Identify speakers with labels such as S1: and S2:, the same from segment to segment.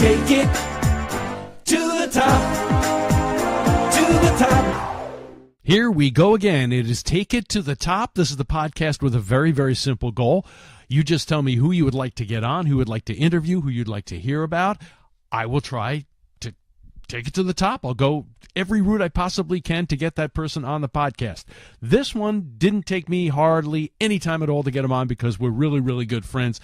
S1: Take it to the top, to the top.
S2: Here we go again. It is Take It to the Top. This is the podcast with a very, very simple goal. You just tell me who you would like to get on, who you would like to interview, who you'd like to hear about. I will try to take it to the top. I'll go every route I possibly can to get that person on the podcast. This one didn't take me hardly any time at all to get him on because we're really, really good friends.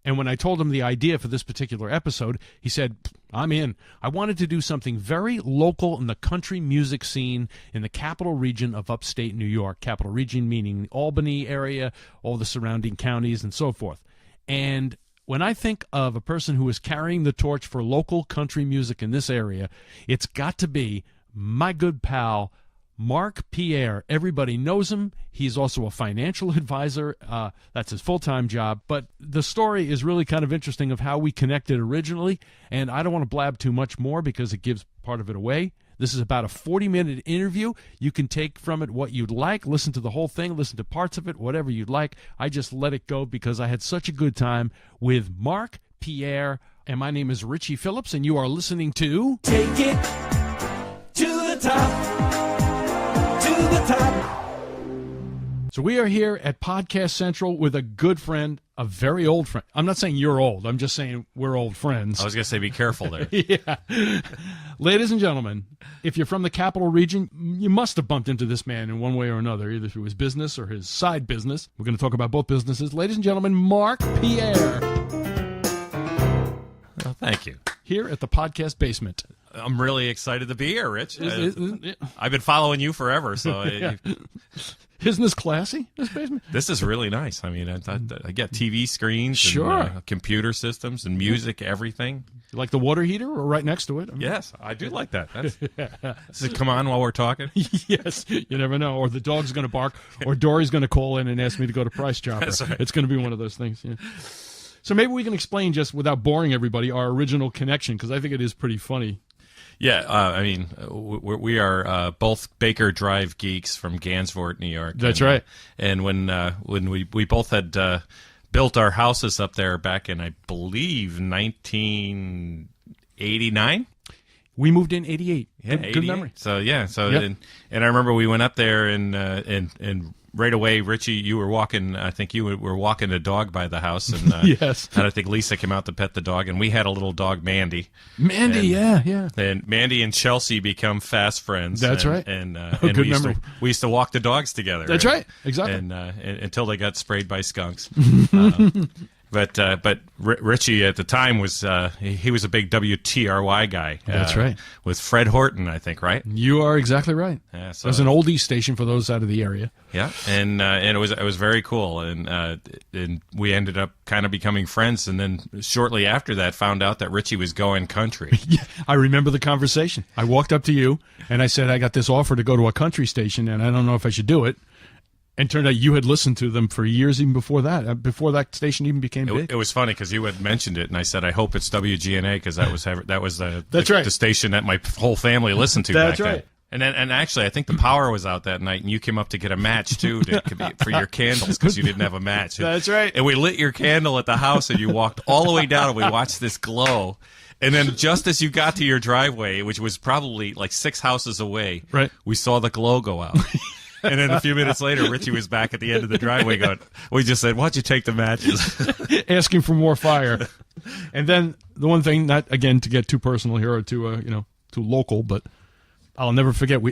S2: And when I told him the idea for this particular episode, he said, I'm in. I wanted to do something very local in the country music scene in the capital region of upstate New York. Capital region meaning the Albany area, all the surrounding counties, and so forth. And when I think of a person who is carrying the torch for local country music in this area, it's got to be my good pal, Mark Pierre. Everybody knows him. He's also a financial advisor. That's his full-time job. But the story is really kind of interesting of how we connected originally, and I don't want to blab too much more because it gives part of it away. This is about a 40-minute interview. You can take from it what you'd like, listen to the whole thing, listen to parts of it, whatever you'd like. I just let it go because I had such a good time with Mark Pierre, and my name is Richie Phillips, and you are listening to
S1: Take it to the top, to the top.
S2: So we are here at Podcast Central with a good friend, a very old friend. I'm not saying you're old. I'm just saying we're old friends.
S3: I was going to say be careful there.
S2: Yeah. Ladies and gentlemen, if you're from the capital region, you must have bumped into this man in one way or another, either through his business or his side business. We're going to talk about both businesses. Ladies and gentlemen, Mark Pierre.
S3: Well, thank you.
S2: Here at the podcast basement.
S3: I'm really excited to be here, Rich.
S2: Isn't
S3: I've been following you forever, so
S2: yeah. Isn't this classy, this basement?
S3: This is really nice. I mean, I get TV screens,
S2: sure,
S3: and, computer systems, and music, everything.
S2: You like the water heater or right next to it? I mean,
S3: yes, I do like that. Does it come on while we're talking?
S2: Yes, you never know. Or the dog's going to bark, or Dory's going to call in and ask me to go to Price Chopper.
S3: That's right.
S2: It's going to be one of those things. Yeah. So maybe we can explain, just without boring everybody, our original connection, because I think it is pretty funny.
S3: Yeah, I mean, we are both Baker Drive geeks from Gansevoort, New York.
S2: That's right.
S3: And when we both had built our houses up there back in, I believe, 1989.
S2: We moved in 88.
S3: Yeah,
S2: good memory.
S3: So yeah,
S2: Yep.
S3: and I remember we went up there and right away, Richie, you were walking. I think you were walking a dog by the house, and
S2: yes,
S3: and I think Lisa came out to pet the dog, and we had a little dog, Mandy.
S2: Mandy,
S3: and,
S2: yeah.
S3: And Mandy and Chelsea become fast friends.
S2: That's right.
S3: And
S2: good
S3: we
S2: memory.
S3: We used to walk the dogs together.
S2: That's right. Exactly.
S3: And until they got sprayed by skunks. But Richie at the time was he was a big WTRY guy.
S2: That's right.
S3: With Fred Horton, I think, right?
S2: You are exactly right.
S3: Yeah, so
S2: it was an oldies station for those out of the area.
S3: Yeah, and it was very cool, and we ended up kind of becoming friends, and then shortly after that, found out that Richie was going country.
S2: Yeah, I remember the conversation. I walked up to you and I said, I got this offer to go to a country station, and I don't know if I should do it. And turned out you had listened to them for years, even before that station even became big.
S3: It was funny because you had mentioned it, and I said, I hope it's WGNA, because that was
S2: That's right.
S3: the station that my whole family listened to.
S2: That's
S3: back
S2: right.
S3: Then. And actually, I think the power was out that night, and you came up to get a match too for your candles because you didn't have a match.
S2: That's right.
S3: And we lit your candle at the house, and you walked all the way down, and we watched this glow. And then just as you got to your driveway, which was probably like 6 houses away,
S2: right,
S3: we saw the glow go out. And then a few minutes later, Richie was back at the end of the driveway going, we just said, why don't you take the matches?
S2: Asking for more fire. And then the one thing, not, again, to get too personal here or too local, but I'll never forget,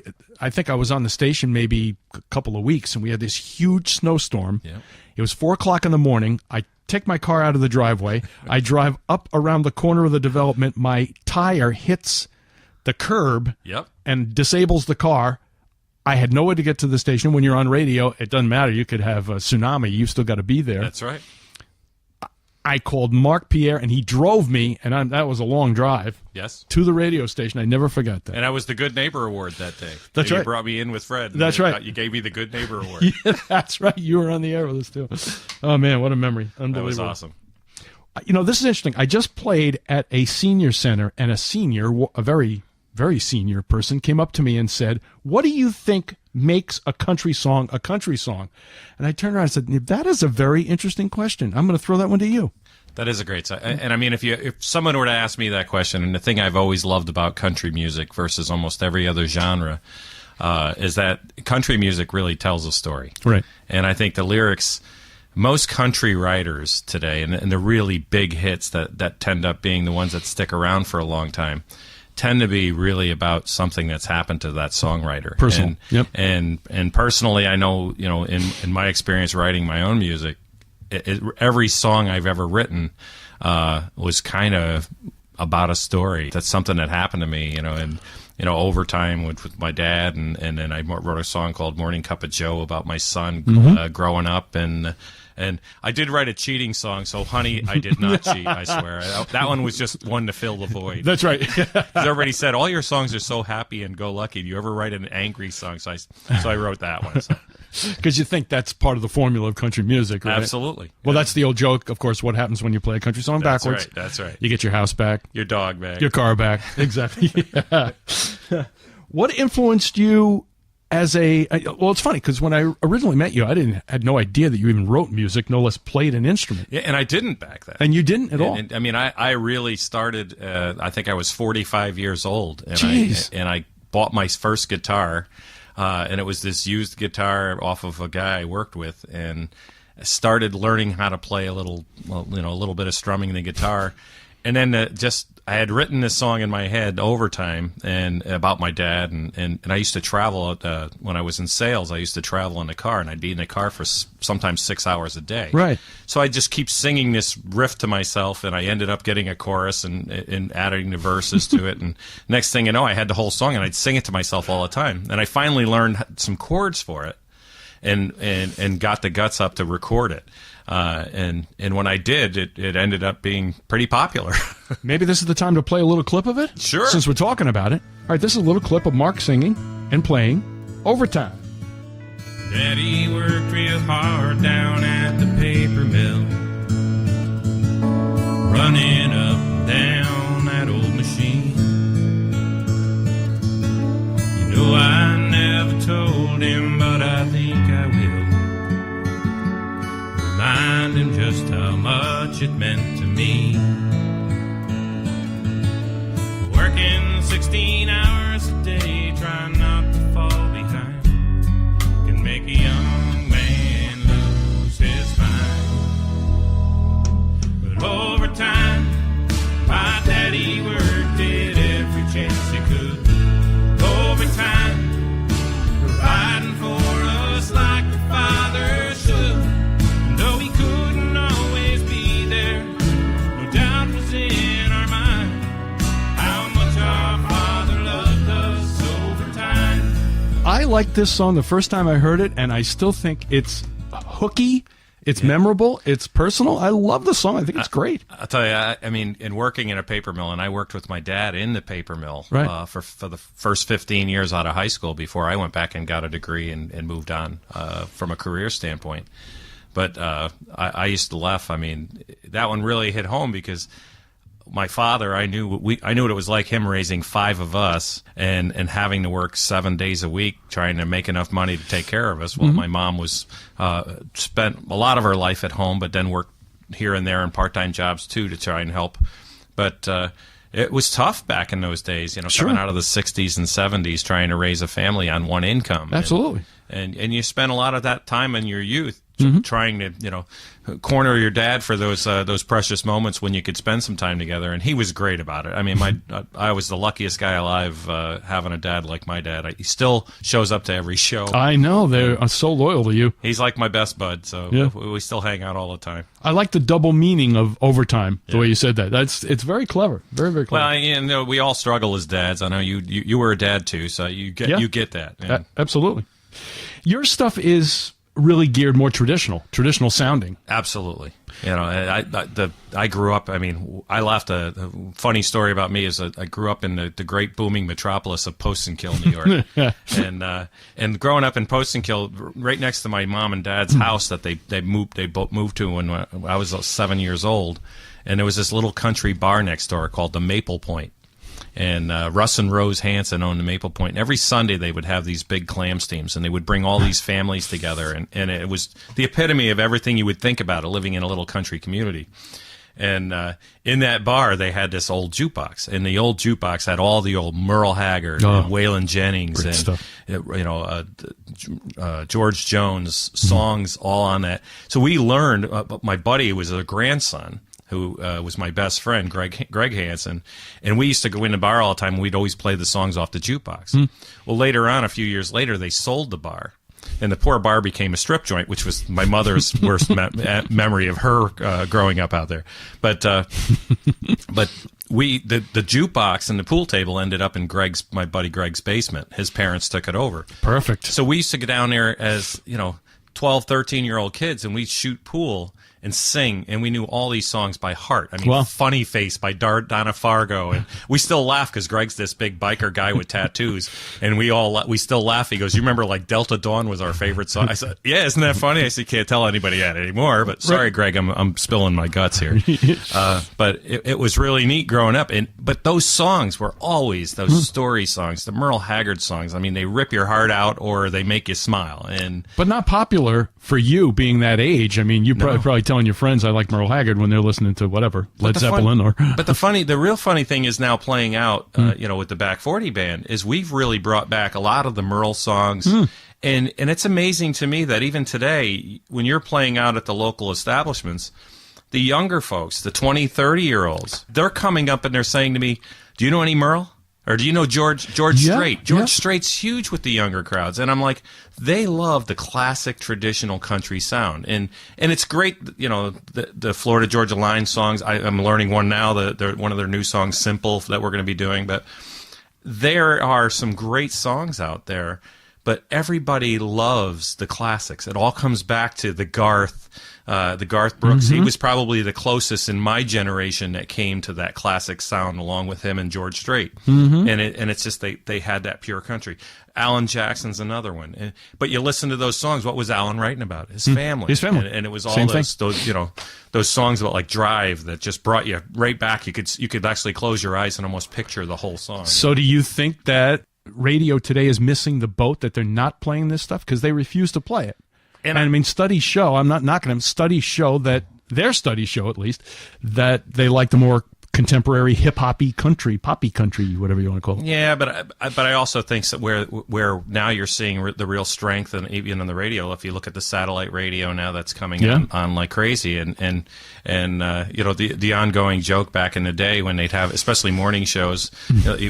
S2: I think I was on the station maybe a couple of weeks, and we had this huge snowstorm.
S3: Yeah.
S2: It was 4 o'clock in the morning. I take my car out of the driveway. I drive up around the corner of the development. My tire hits the curb and disables the car. I had no way to get to the station. When you're on radio, it doesn't matter. You could have a tsunami. You still got to be there.
S3: That's right.
S2: I called Mark Pierre, and he drove me, and that was a long drive.
S3: Yes.
S2: To the radio station. I never forgot that.
S3: And I was the Good Neighbor Award that day.
S2: That's right.
S3: You brought me in with Fred.
S2: That's right.
S3: You gave me the Good Neighbor Award.
S2: Yeah, that's right. You were on the air with us, too. Oh, man, what a memory. Unbelievable.
S3: That was awesome.
S2: This is interesting. I just played at a senior center, and a very, very senior person came up to me and said, what do you think makes a country song a country song? And I turned around and said, that is a very interesting question. I'm going to throw that one to you.
S3: That is a great song. And I mean, if someone were to ask me that question, and the thing I've always loved about country music versus almost every other genre is that country music really tells a story.
S2: Right.
S3: And I think the lyrics, most country writers today, and the really big hits that tend up being the ones that stick around for a long time, tend to be really about something that's happened to that songwriter.
S2: Personal.
S3: And personally, I know, in my experience writing my own music, every song I've ever written was kind of about a story. That's something that happened to me, and overtime with my dad, and then I wrote a song called Morning Cup of Joe about my son growing up, and I did write a cheating song, so honey, I did not cheat, I swear. That one was just one to fill the void.
S2: That's right.
S3: Everybody said, all your songs are so happy and go lucky. Do you ever write an angry song? So I wrote that one. So.
S2: Because you think that's part of the formula of country music, right?
S3: Absolutely.
S2: Well, that's the old joke, of course, what happens when you play a country song backwards.
S3: That's right.
S2: You get your house back.
S3: Your dog back.
S2: Your car back. Exactly. Yeah. What influenced you as well, it's funny, because when I originally met you, I had no idea that you even wrote music, no less played an instrument.
S3: Yeah, and I didn't back then.
S2: And you didn't at all?
S3: I mean, I really started, I think I was 45 years old. And
S2: Jeez.
S3: I bought my first guitar. And it was this used guitar off of a guy I worked with, and started learning how to play a little bit of strumming the guitar, and then I had written this song in my head over time, and about my dad, and I used to travel when I was in sales. I used to travel in the car, and I'd be in the car for sometimes 6 hours a day.
S2: Right.
S3: So I just keep singing this riff to myself, and I ended up getting a chorus and adding the verses to it. And next thing you know, I had the whole song, and I'd sing it to myself all the time. And I finally learned some chords for it, and got the guts up to record it. And when I did, it ended up being pretty popular.
S2: Maybe this is the time to play a little clip of it?
S3: Sure.
S2: Since we're talking about it. All right, this is a little clip of Mark singing and playing Overtime.
S4: Daddy worked real hard down at the paper mill, running up and down that old machine. You know, I never told him, but I think I will remind him just how much it meant to me. Working 16 hours a day, trying not to fall behind, can make a young man lose his mind. But over time, my daddy worked it every chance he could. Over time, providing for us like the father should. And though he couldn't always be there, no doubt was in our mind how much our father loved us over time.
S2: I liked this song the first time I heard it, and I still think it's hooky, it's memorable, it's personal. I love the song. I think it's great.
S3: I'll tell you, I mean, in working in a paper mill, and I worked with my dad in the paper mill
S2: Right.
S3: for the first 15 years out of high school before I went back and got a degree and moved on from a career standpoint. But I used to laugh. I mean, that one really hit home because my father, I knew what it was like, him raising 5 of us and having to work 7 days a week trying to make enough money to take care of us. Well, my mom was spent a lot of her life at home, but then worked here and there in part-time jobs too to try and help. But it was tough back in those days,
S2: Sure.
S3: coming out of the 60s and 70s trying to raise a family on one income.
S2: Absolutely.
S3: And you spend a lot of that time in your youth trying to, corner your dad for those precious moments when you could spend some time together. And he was great about it. I mean, I was the luckiest guy alive having a dad like my dad. He still shows up to every show.
S2: I know. They're so loyal to you.
S3: He's like my best bud, so
S2: Yeah.
S3: we still hang out all the time.
S2: I like the double meaning of overtime, the way you said that. It's very clever. Very, very clever.
S3: Well, we all struggle as dads. I know you were a dad too, so you get that. And
S2: Absolutely. Your stuff is really geared more traditional sounding.
S3: Absolutely. I grew up, I mean, I laughed. A funny story about me is I grew up in the great booming metropolis of Post-and-Kill, New York. And growing up in Post-and-Kill, right next to my mom and dad's house that they both moved to when I was 7 years old. And there was this little country bar next door called the Maple Point. And Russ and Rose Hansen owned the Maple Point. And every Sunday they would have these big clam steams, and they would bring all these families together. And it was the epitome of everything you would think about living in a little country community. And in that bar, they had this old jukebox, and the old jukebox had all the old Merle Haggard and Waylon Jennings and
S2: stuff.
S3: George Jones songs all on that. So we learned. My buddy was a grandson who was my best friend, Greg Hansen, and we used to go in the bar all the time. And we'd always play the songs off the jukebox. Well, later on, a few years later, they sold the bar. And the poor bar became a strip joint, which was my mother's worst memory of her growing up out there. But the jukebox and the pool table ended up in my buddy Greg's basement. His parents took it over.
S2: Perfect.
S3: So we used to go down there as 12, 13-year-old kids, and we'd shoot pool and sing, and we knew all these songs by heart. I mean, Funny Face by Donna Fargo, and we still laugh because Greg's this big biker guy with tattoos, and we still laugh. He goes, "You remember like Delta Dawn was our favorite song?" I said, "Yeah, isn't that funny?" I said, "Can't tell anybody that anymore." But sorry, Greg, I'm spilling my guts here. But it was really neat growing up, but those songs were always those story songs, the Merle Haggard songs. I mean, they rip your heart out or they make you smile,
S2: but not popular for you being that age. I mean, you probably telling your friends I like Merle Haggard when they're listening to whatever Led Zeppelin But
S3: the real funny thing is now playing out, with the Back 40 band, is we've really brought back a lot of the Merle songs, and it's amazing to me that even today, when you're playing out at the local establishments, the younger folks, the 20, 30-year-olds, they're coming up and they're saying to me, "Do you know any Merle? Or do you know George Strait?" George Strait's huge with the younger crowds. And I'm like, they love the classic traditional country sound. And it's great, the Florida Georgia Line songs. I'm learning one now, one of their new songs, Simple, that we're going to be doing. But there are some great songs out there. But everybody loves the classics. It all comes back to the Garth Brooks. He was probably the closest in my generation that came to that classic sound, along with him and George Strait. And it's just they had that pure country. Alan Jackson's another one. But you listen to those songs. What was Alan writing about? His family.
S2: His family.
S3: And it was all those songs about like Drive that just brought you right back. You could actually close your eyes and almost picture the whole song.
S2: So do you think that radio today is missing the boat, that they're not playing this stuff because they refuse to play it? And I mean, studies show, I'm not knocking them, studies show that, their studies show at least, that they like the more contemporary hip-hoppy country, poppy country, whatever you want to call it.
S3: Yeah, but I also think that where now you're seeing the real strength, and even on the radio, if you look at the satellite radio now that's coming on like crazy, and the ongoing joke back in the day when they'd have, especially morning shows,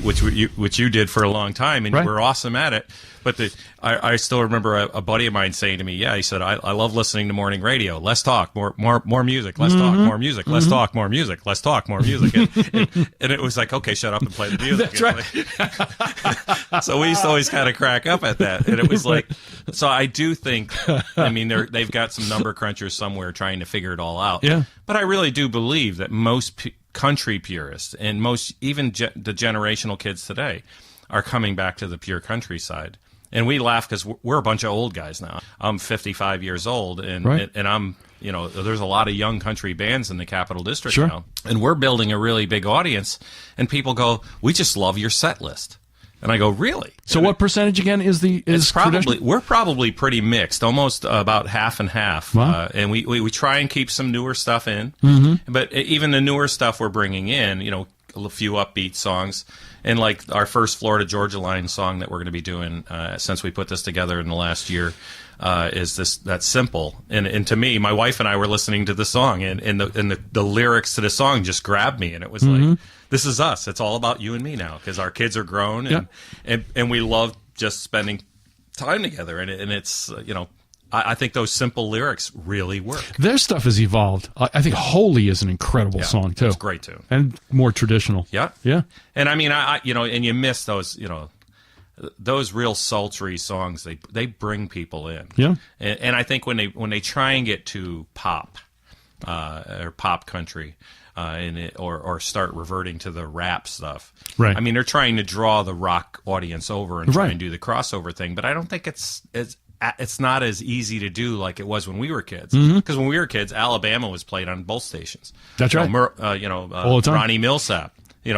S3: which you did for a long time, and you were awesome at it. But I still remember a buddy of mine saying to me, he said, I love listening to morning radio. Less talk, more music. Less talk, more music. Less talk, more music. Less talk, more music. And it was like, okay, shut up and play the music.
S2: That's right.
S3: So we used to always kind of crack up at that. And it was like, so I do think, I mean, they've got some number crunchers somewhere trying to figure it all out.
S2: Yeah.
S3: But I really do believe that most country purists and even the generational kids today are coming back to the pure countryside. And we laugh because we're a bunch of old guys now. I'm 55 years old, and I'm, there's a lot of young country bands in the Capital District now. And we're building a really big audience, and people go, "We just love your set list." And I go, "Really?"
S2: So what percentage again is
S3: we're probably pretty mixed, almost about half and half.
S2: Wow.
S3: And we try and keep some newer stuff in. But even the newer stuff we're bringing in, a few upbeat songs. And like our first Florida Georgia Line song that we're going to be doing since we put this together in the last year is that's Simple. And to me, my wife and I were listening to the song, and the lyrics to the song just grabbed me, and it was like, this is us. It's all about you and me now, because our kids are grown, and we love just spending time together, and it's I think those simple lyrics really work.
S2: Their stuff has evolved. I think Holy is an incredible song, too.
S3: It's great, too.
S2: And more traditional.
S3: Yeah. And I mean, and you miss those, those real sultry songs. They bring people in.
S2: Yeah.
S3: And I think when they try and get to pop, or pop country, or start reverting to the rap stuff.
S2: Right.
S3: I mean, they're trying to draw the rock audience over and try and do the crossover thing, but I don't think it's not as easy to do like it was when we were kids. Because when we were kids, Alabama was played on both stations.
S2: That's right.
S3: All the time. Ronnie Millsap,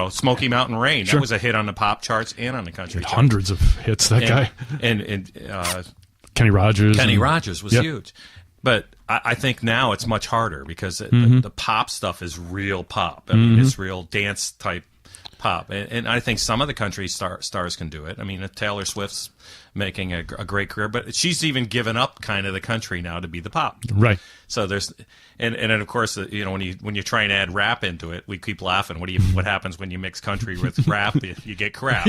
S3: Smoky Mountain Rain. That was a hit on the pop charts and on the country charts.
S2: Hundreds of hits, that guy.
S3: And
S2: Kenny Rogers.
S3: Kenny Rogers was huge. But I think now it's much harder because the pop stuff is real pop. I mean, it's real dance type pop. And I think some of the country stars can do it. I mean, Taylor Swift's making a great career, but she's even given up kind of the country now to be the pop.
S2: Right.
S3: So there's, and then of course, you know, when you try and add rap into it, we keep laughing. What happens when you mix country with rap? You get crap.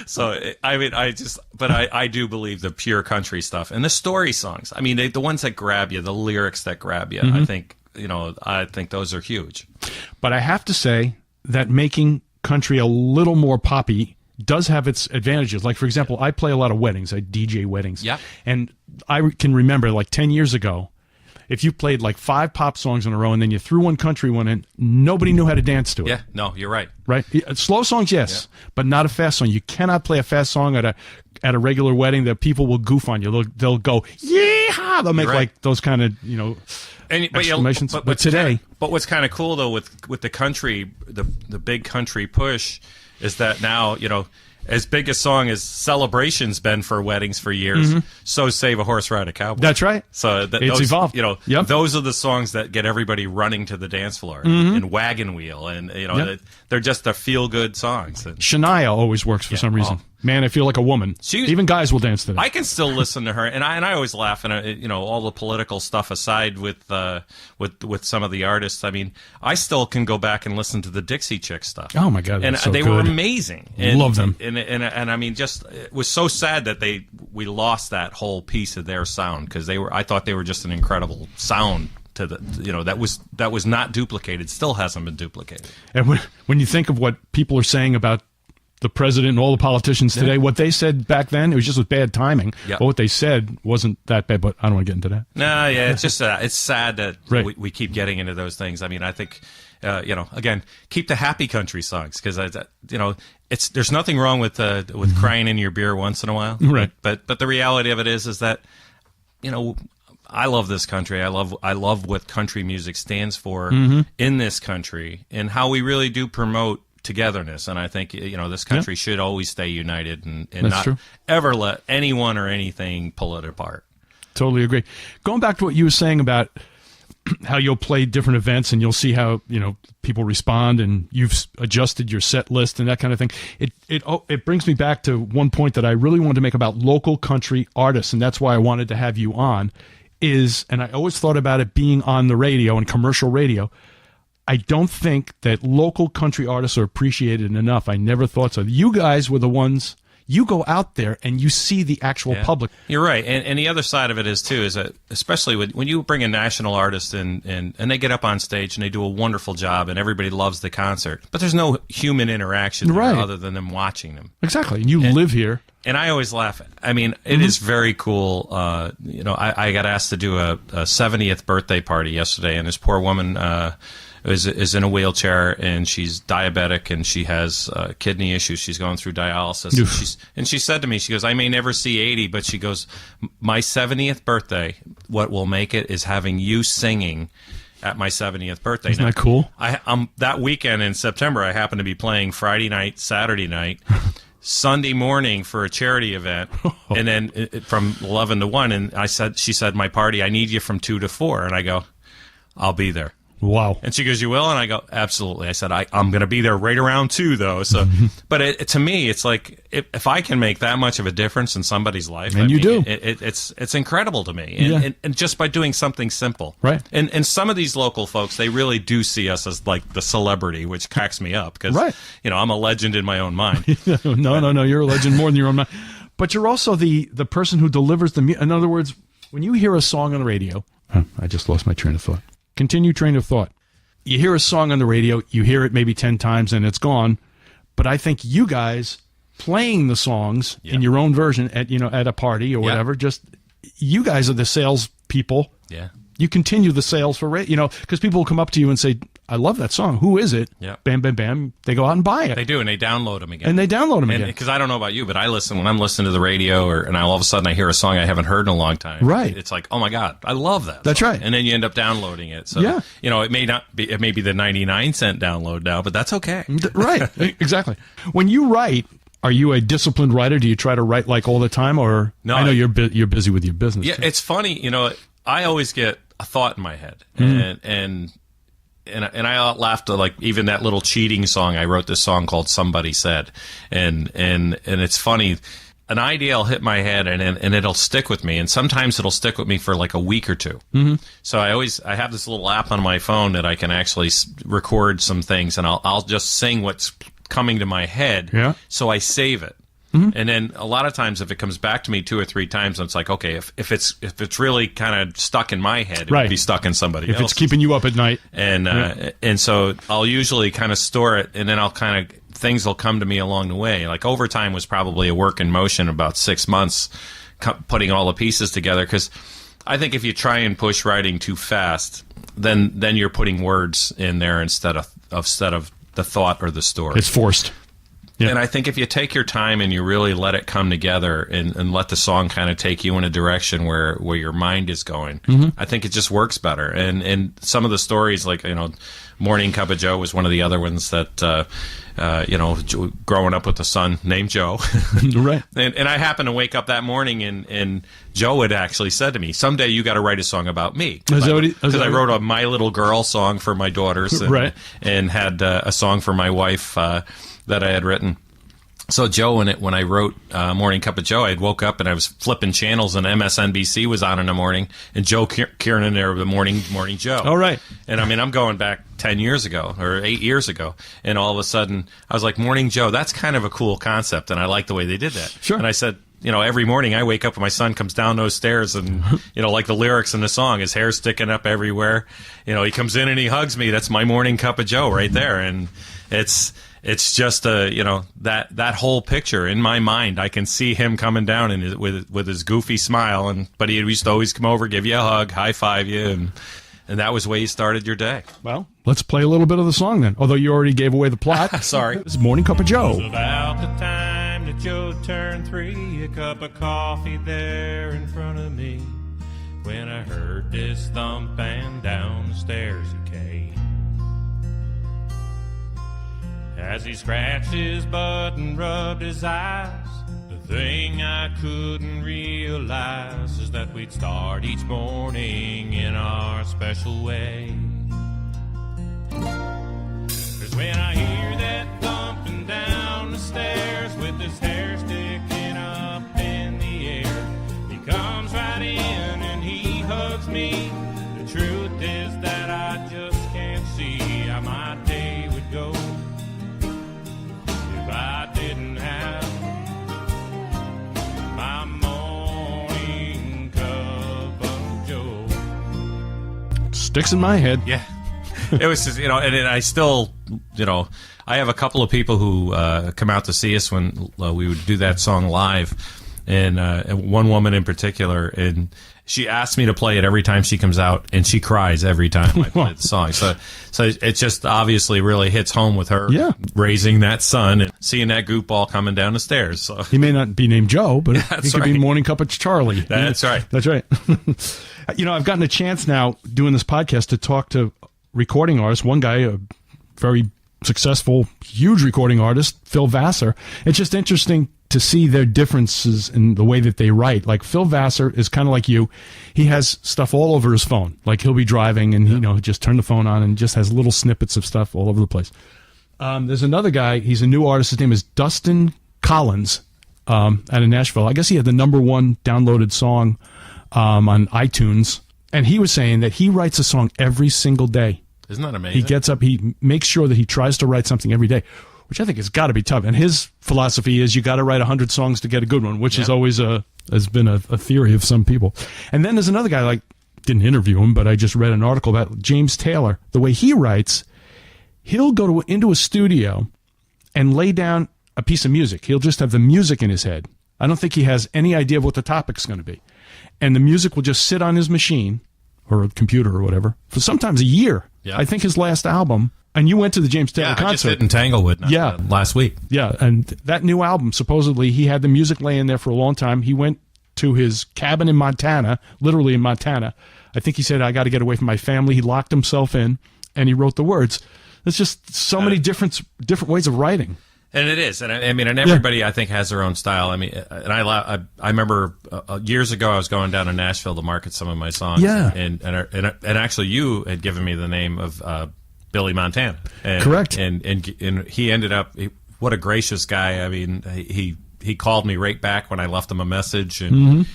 S3: So I mean, I do believe the pure country stuff and the story songs. I mean, the ones that grab you, the lyrics that grab you. I think, you know, I think those are huge.
S2: But I have to say that making country a little more poppy does have its advantages. Like, for example, I play a lot of weddings. I DJ weddings.
S3: Yeah.
S2: And I can remember, like, 10 years ago, if you played, like, 5 pop songs in a row and then you threw one country one in, nobody knew how to dance to it.
S3: Yeah, no, you're right.
S2: Right? Slow songs, yes, but not a fast song. You cannot play a fast song at a regular wedding that people will goof on you. They'll go, yeehaw! They'll make, like, those kind of, you know, exclamations. But today...
S3: But what's kind of cool, though, with the country, the big country push, is that now, you know, as big a song as Celebration's been for weddings for years, so Save a Horse Ride a Cowboy.
S2: That's right.
S3: So
S2: it's
S3: those,
S2: evolved.
S3: You know, those are the songs that get everybody running to the dance floor. And Wagon Wheel, and you know, they're just the feel good songs.
S2: Shania always works for some reason. Man, I feel like a woman. Even guys will dance to that.
S3: I can still listen to her, and I always laugh. And you know, all the political stuff aside, with some of the artists, I mean, I still can go back and listen to the Dixie Chicks stuff.
S2: Oh my God,
S3: and
S2: so
S3: they
S2: good.
S3: were amazing. And,
S2: love them.
S3: And I mean, just it was so sad that we lost that whole piece of their sound, because I thought they were just an incredible sound. To the, you know, that was not duplicated, still hasn't been duplicated.
S2: And when you think of what people are saying about the president and all the politicians today, what they said back then, it was just with bad timing. But what they said wasn't that bad, but I don't want to get into that.
S3: No, yeah, it's just it's sad that we keep getting into those things. I mean, I think, you know, again, keep the happy country songs, because, you know, there's nothing wrong with crying in your beer once in a while.
S2: Right.
S3: But the reality of it is that, you know, I love this country. I love what country music stands for in this country, and how we really do promote togetherness. And I think, you know, this country should always stay united and not ever let anyone or anything pull it apart.
S2: Totally agree. Going back to what you were saying about how you'll play different events and you'll see how, you know, people respond, and you've adjusted your set list and that kind of thing. It brings me back to one point that I really wanted to make about local country artists, and that's why I wanted to have you on. And I always thought about it being on the radio and commercial radio. I don't think that local country artists are appreciated enough. I never thought so. You guys were the ones, you go out there and you see the actual public.
S3: You're right. And the other side of it is that, especially when you bring a national artist in, and they get up on stage and they do a wonderful job and everybody loves the concert, but there's no human interaction there other than them watching them.
S2: Exactly. And you live here.
S3: And I always laugh. I mean, it is very cool. You know, I got asked to do a 70th birthday party yesterday, and this poor woman is in a wheelchair, and she's diabetic, and she has kidney issues. She's going through dialysis. And she said to me, she goes, I may never see 80, but she goes, my 70th birthday, what will make it is having you singing at my 70th birthday.
S2: Isn't that cool?
S3: That weekend in September, I happen to be playing Friday night, Saturday night, Sunday morning for a charity event, and then from 11 to 1. And she said, my party, I need you from 2 to 4. And I go, I'll be there.
S2: Wow.
S3: And she goes, you will? And I go, absolutely. I said, I'm going to be there right around 2, though. So, but to me, it's like, if I can make that much of a difference in somebody's life,
S2: and you do,
S3: it's incredible to me. And just by doing something simple.
S2: Right.
S3: And some of these local folks, they really do see us as like the celebrity, which cracks me up, because, you know, I'm a legend in my own mind.
S2: No, you're a legend more than your own mind. But you're also the person who delivers the music. In other words, when you hear a song on the radio, I just lost my train of thought. Continue train of thought. You hear a song on the radio, you hear it maybe 10 times and it's gone. But I think you guys playing the songs in your own version at a party or whatever, just you guys are the sales people. Yeah. You continue the sales for because people will come up to you and say, I love that song. Who is it? Yeah. Bam, bam, bam. They go out and buy it.
S3: They do, and they download them again. Because I don't know about you, but when I'm listening to the radio, and all of a sudden I hear a song I haven't heard in a long time.
S2: Right.
S3: It's like, oh my God, I love that.
S2: That's
S3: song.
S2: right.
S3: And then you end up downloading it. So, it may be the 99-cent download now, but that's okay.
S2: Right. Exactly. When you write, Are you a disciplined writer? Do you try to write like all the time, or
S3: No,
S2: I know you're busy with your business.
S3: Yeah,
S2: too.
S3: it's funny. You know, I always get a thought in my head, and I laughed at, like, even that little cheating song. I wrote this song called "Somebody Said," and it's funny. An idea will hit my head and it'll stick with me, and sometimes it'll stick with me for like a week or two. So I have this little app on my phone that I can actually record some things, and I'll just sing what's coming to my head.
S2: Yeah.
S3: So I save it. And then a lot of times, if it comes back to me 2 or 3 times, it's like, okay, if it's really kind of stuck in my head, it would be stuck in somebody else.
S2: If it's keeping you up at night.
S3: And so I'll usually kind of store it, and then I'll kind of, things will come to me along the way. Like Overtime was probably a work in motion, about 6 months, putting all the pieces together. Because I think if you try and push writing too fast, then you're putting words in there instead of the thought or the story.
S2: It's forced. Yeah.
S3: And I think if you take your time and you really let it come together and let the song kind of take you in a direction where your mind is going, I think it just works better. And some of the stories, like, you know, Morning Cup of Joe was one of the other ones that, you know, growing up with a son named Joe.
S2: Right.
S3: And I happened to wake up that morning and Joe had actually said to me, someday you got to write a song about me. Because I wrote a My Little Girl song for my daughters and had a song for my wife that I had written. So Joe, when I wrote Morning Cup of Joe, I had woke up and I was flipping channels, and MSNBC was on in the morning, and Joe Kiernan there with the Morning Joe.
S2: All right.
S3: And I mean, I'm going back 10 years ago or 8 years ago, and all of a sudden I was like, Morning Joe, that's kind of a cool concept, and I like the way they did that.
S2: Sure.
S3: And I said, you know, every morning I wake up and my son comes down those stairs, and, you know, like the lyrics in the song, his hair's sticking up everywhere. You know, he comes in and he hugs me. That's my Morning Cup of Joe right there. And it's just you know, that whole picture in my mind. I can see him coming down and with his goofy smile, but he used to always come over, give you a hug, high five you, and that was the way you started your day.
S2: Well, let's play a little bit of the song then. Although you already gave away the plot.
S3: Sorry.
S2: This is Morning Cup of Joe.
S4: It was about the time that Joe turned 3, a cup of coffee there in front of me, when I heard this thump and down the stairs he came. As he scratched his butt and rubbed his eyes, the thing I couldn't realize is that we'd start each morning in our special way. 'Cause when I hear that thumping down the stairs with his hair sticking up in the air, he comes right in and he hugs me. The truth is that I just can't see how my day would go if I didn't have my Morning Cup of Joe.
S2: Sticks in my head.
S3: Yeah. It was just, you know, and I still, you know, I have a couple of people who come out to see us when we would do that song live, and one woman in particular, and she asks me to play it every time she comes out, and she cries every time I play the song. So it just obviously really hits home with her raising that son and seeing that goofball coming down the stairs. So
S2: He may not be named Joe, but he could be Morning Cup of Charlie.
S3: That's right.
S2: That's right. You know, I've gotten a chance now doing this podcast to talk to recording artists. One guy, a very successful, huge recording artist, Phil Vassar. It's just interesting to see their differences in the way that they write. Like Phil Vassar is kind of like you. He has stuff all over his phone. Like he'll be driving and you know, just turn the phone on and just has little snippets of stuff all over the place. There's another guy. He's a new artist. His name is Dustin Collins, out of Nashville. I guess he had the #1 downloaded song on iTunes. And he was saying that he writes a song every single day.
S3: Isn't that amazing?
S2: He gets up, he makes sure that he tries to write something every day, which I think has got to be tough. And his philosophy is you got to write 100 songs to get a good one, which is always has been a theory of some people. And then there's another guy, like, didn't interview him, but I just read an article about James Taylor. The way he writes, he'll go into a studio and lay down a piece of music. He'll just have the music in his head. I don't think he has any idea of what the topic's going to be. And the music will just sit on his machine or a computer or whatever for sometimes a year. Yeah. I think his last album, and you went to the James Taylor concert.
S3: I just did in Tanglewood last week.
S2: Yeah, and that new album, supposedly, he had the music laying there for a long time. He went to his cabin in Montana, literally in Montana. I think he said, I got to get away from my family. He locked himself in, and he wrote the words. There's just so many different ways of writing.
S3: And it is, and I mean, and everybody I think has their own style. I mean, and I remember years ago I was going down to Nashville to market some of my songs.
S2: Yeah.
S3: And actually you had given me the name of Billy Montana. And,
S2: Correct.
S3: And he ended up, what a gracious guy. I mean, he called me right back when I left him a message, and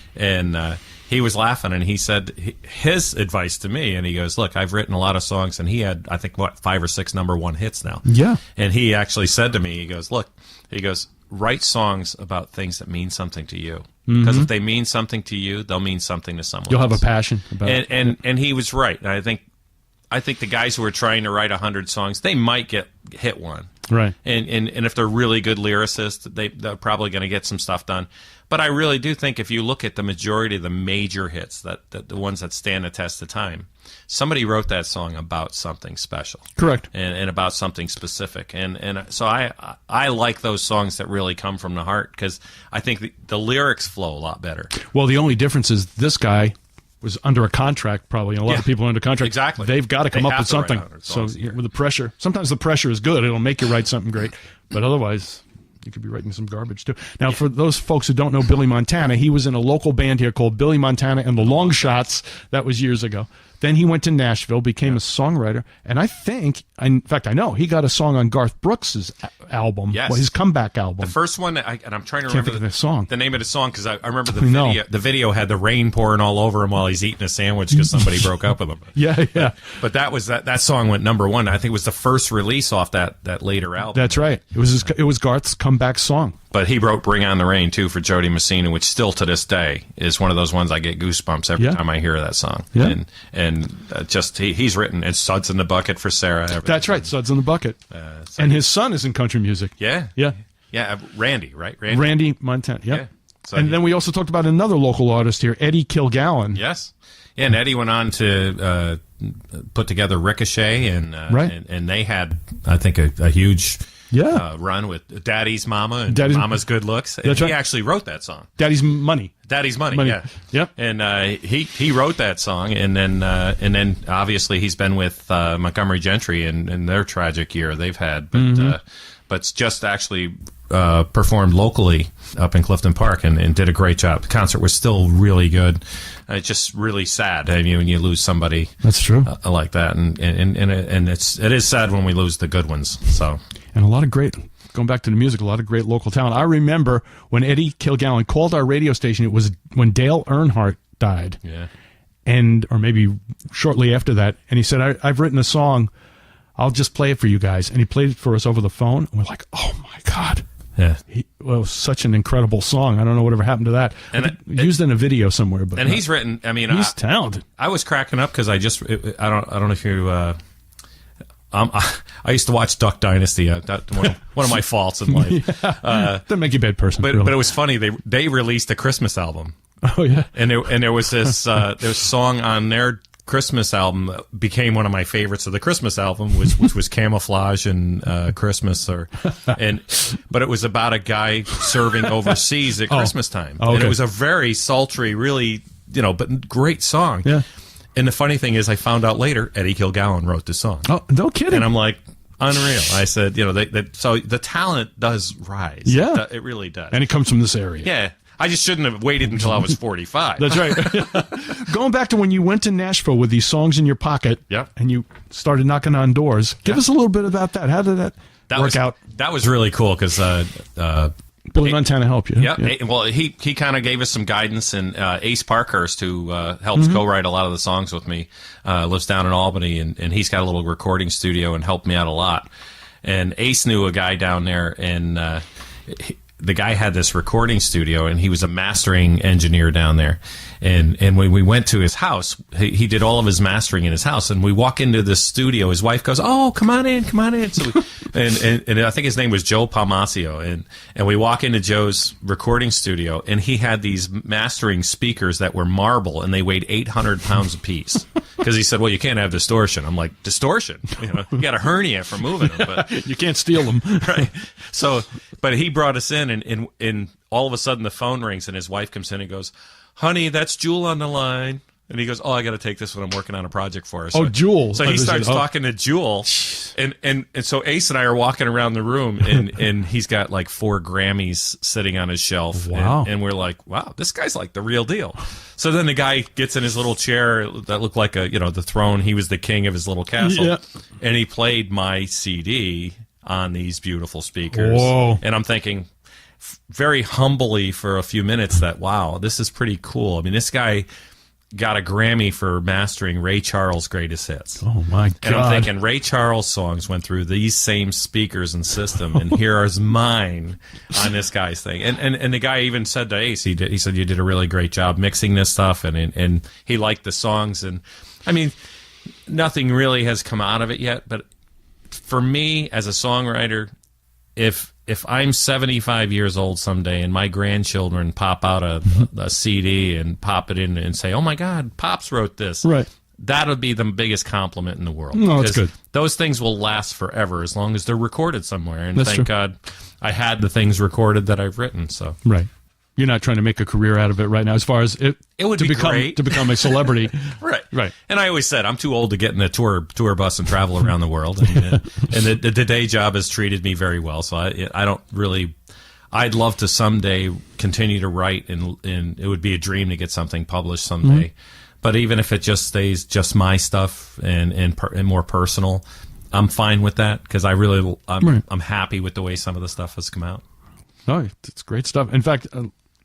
S3: he was laughing, and he said his advice to me, and he goes, look, I've written a lot of songs, and he had, I think, 5 or 6 #1 hits now.
S2: Yeah.
S3: And he actually said to me, he goes, look, he goes, write songs about things that mean something to you. Because if they mean something to you, they'll mean something to someone
S2: You'll
S3: else.
S2: have a passion about it.
S3: And he was right. And I think the guys who are trying to write 100 songs, they might hit one.
S2: Right.
S3: And if they're really good lyricists, they're probably going to get some stuff done. But I really do think if you look at the majority of the major hits, that the ones that stand the test of time, somebody wrote that song about something special.
S2: Correct.
S3: And about something specific. And so I like those songs that really come from the heart, because I think the lyrics flow a lot better.
S2: Well, the only difference is this guy was under a contract, probably. And a lot of people are under contract.
S3: Exactly.
S2: They've got to come up
S3: have
S2: with
S3: to write
S2: something.
S3: 100
S2: So
S3: songs a year.
S2: with the pressure, sometimes the pressure is good. It'll make you write something great. But otherwise, you could be writing some garbage too. Now, for those folks who don't know Billy Montana, he was in a local band here called Billy Montana and the Long Shots. That was years ago. Then he went to Nashville, became a songwriter, and I think, in fact, I know he got a song on Garth Brooks' album,
S3: Yes.
S2: well, his comeback album.
S3: The first one, and I'm trying to
S2: Can't
S3: remember
S2: think of the song.
S3: the name of the song, because I remember the
S2: No.
S3: video. The video had the rain pouring all over him while he's eating a sandwich because somebody broke up with him.
S2: Yeah.
S3: But that song went #1. I think it was the first release off that later album.
S2: That's right. It was Garth's comeback song.
S3: But he wrote "Bring On the Rain" too for Jody Messina, which still to this day is one of those ones I get goosebumps every time I hear that song.
S2: Yeah.
S3: And just he's written, and "Suds in the Bucket" for Sarah. Everything.
S2: That's right. Suds in the Bucket.
S3: So
S2: And his son is in country music.
S3: yeah,
S2: Yeah.
S3: Randy, right?
S2: Randy Montana. Yep.
S3: Yeah. So
S2: And then we also talked about another local artist here, Eddie Kilgallen.
S3: Yes. Yeah, and Eddie went on to put together Ricochet, and
S2: Right.
S3: and they had, I think, a huge run with Daddy's Mama and Mama's Good Looks. And
S2: That's
S3: he
S2: right.
S3: actually wrote that song.
S2: Daddy's Money.
S3: Daddy's Money.
S2: Money.
S3: Yeah.
S2: Yep.
S3: And he wrote that song, and then obviously he's been with Montgomery Gentry in their tragic year they've had, but it's just actually performed locally up in Clifton Park and did a great job. The concert was still really good. It's just really sad. I mean, when you lose somebody
S2: That's true.
S3: like that, and it is sad when we lose the good ones. So.
S2: And a lot of great, going back to the music, a lot of great local talent. I remember when Eddie Kilgallen called our radio station, it was when Dale Earnhardt died.
S3: Yeah.
S2: Or maybe shortly after that. And he said, I've written a song. I'll just play it for you guys. And he played it for us over the phone. And we're like, oh, my God.
S3: Yeah.
S2: It was such an incredible song. I don't know whatever happened to that.
S3: And
S2: used in a video somewhere. But
S3: he's written, I mean,
S2: he's talented.
S3: I was cracking up because I don't know if you... I used to watch Duck Dynasty. That's one of my faults in life.
S2: Doesn't make you a bad person.
S3: But
S2: really.
S3: it was funny. They released a Christmas album,
S2: Oh, yeah.
S3: and there was this there's song on their Christmas album that became one of my favorites of the Christmas album, which was Camouflage and Christmas, but it was about a guy serving overseas at Christmas time,
S2: Oh, okay.
S3: and it was a very sultry, really but great song.
S2: Yeah.
S3: And the funny thing is, I found out later Eddie Kilgallen wrote the song.
S2: Oh, no kidding.
S3: And I'm like, unreal. I said, so the talent does rise.
S2: Yeah.
S3: It really does.
S2: And it comes from this area.
S3: Yeah. I just shouldn't have waited until I was 45.
S2: That's right. Going back to when you went to Nashville with these songs in your pocket,
S3: Yep.
S2: and you started knocking on doors. Give us a little bit about that. How did that work out?
S3: That was really cool because
S2: Billy Montana helped you.
S3: Yeah. Well, he kind of gave us some guidance, and Ace Parkhurst, who helps co-write a lot of the songs with me, lives down in Albany, and he's got a little recording studio and helped me out a lot. And Ace knew a guy down there, and the guy had this recording studio, and he was a mastering engineer down there. And when we went to his house, he did all of his mastering in his house. And we walk into the studio. His wife goes, "Oh, come on in, come on in." So and I think his name was Joe Palmasio. And we walk into Joe's recording studio, and he had these mastering speakers that were marble, and they weighed 800 pounds apiece. Because he said, "Well, you can't have distortion." I'm like, "Distortion? You got a hernia from moving them." But
S2: You can't steal them.
S3: right. So, but he brought us in, and all of a sudden the phone rings, and his wife comes in and goes, "Honey, that's Jewel on the line." And he goes, "Oh, I got to take this when I'm working on a project for us."
S2: Oh, Jewel.
S3: So he starts talking to Jewel, and so Ace and I are walking around the room, and he's got like 4 Grammys sitting on his shelf.
S2: Wow.
S3: And we're like, "Wow, this guy's like the real deal." So then the guy gets in his little chair that looked like the throne. He was the king of his little castle,
S2: Yeah.
S3: and he played my CD on these beautiful speakers.
S2: Whoa.
S3: And I'm thinking, very humbly for a few minutes, that wow, this is pretty cool. I mean, this guy got a Grammy for mastering Ray Charles' greatest hits.
S2: Oh my God!
S3: And I'm thinking Ray Charles songs went through these same speakers and system, and here is mine on this guy's thing. And the guy even said to Ace, he said you did a really great job mixing this stuff, and he liked the songs. And I mean, nothing really has come out of it yet, but for me as a songwriter, if I'm 75 years old someday and my grandchildren pop out a CD and pop it in and say, "Oh my God, Pops wrote this,"
S2: Right.
S3: that would be the biggest compliment in the world.
S2: No, that's good.
S3: Those things will last forever as long as they're recorded somewhere. And
S2: That's
S3: thank
S2: true.
S3: God I had the things recorded that I've written. So
S2: Right. You're not trying to make a career out of it right now, as far as it
S3: would
S2: to
S3: be
S2: become
S3: great.
S2: to become a celebrity.
S3: Right.
S2: Right.
S3: And I always said I'm too old to get in a tour bus and travel around the world. And the day job has treated me very well. So I don't really. I'd love to someday continue to write, and it would be a dream to get something published someday.
S2: Mm-hmm.
S3: But even if it just stays just my stuff and more personal, I'm fine with that because I'm happy with the way some of the stuff has come out.
S2: Oh, it's great stuff. In fact,